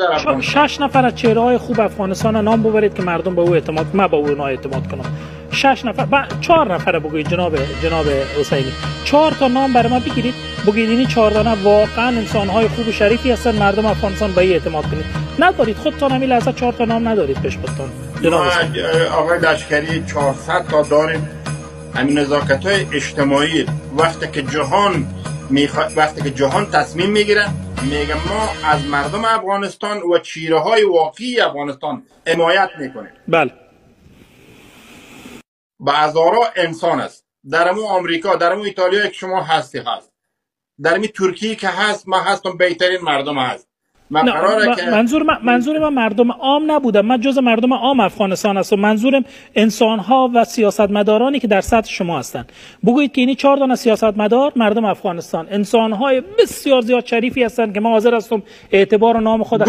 در افغانستان. 6 نفر از چهره‌های خوب افغانستان نام ببرید که مردم به او اعتماد، ما به او اعتماد کنم. 6 نفر 4 نفر بگویید جناب حسینی. 4 تا نام برای ما بگیرید، بگید این 4 تا واقعا انسان‌های خوب و شریفی هستن، مردم افغانستان به این اعتماد کنید. ندارید خودتان همین لحظه 4 تا نام ندارید پیش خودتان. جناب آقای لشکری 400 تا داریم. همین نزاکت‌های اجتماعی وقتی که جهان تصمیم میگیره میگه ما از مردم افغانستان و چیره‌های واقعی افغانستان حمایت میکنیم. بله. با هزارها انسان است. در مو آمریکا، در مو ایتالیا که شما هست، در می ترکیه که هست، ما هستم بهترین مردم هست. منظور من مردم عام نبودم، من جز مردم عام افغانستان هستم. منظورم انسان‌ها و سیاستمدارانی که در سطح شما هستند. بگویید که این 4 تا سیاستمدار مردم افغانستان انسان‌های بسیار زیاد شریفی هستند که ما حاضر هستم اعتبار و نام خود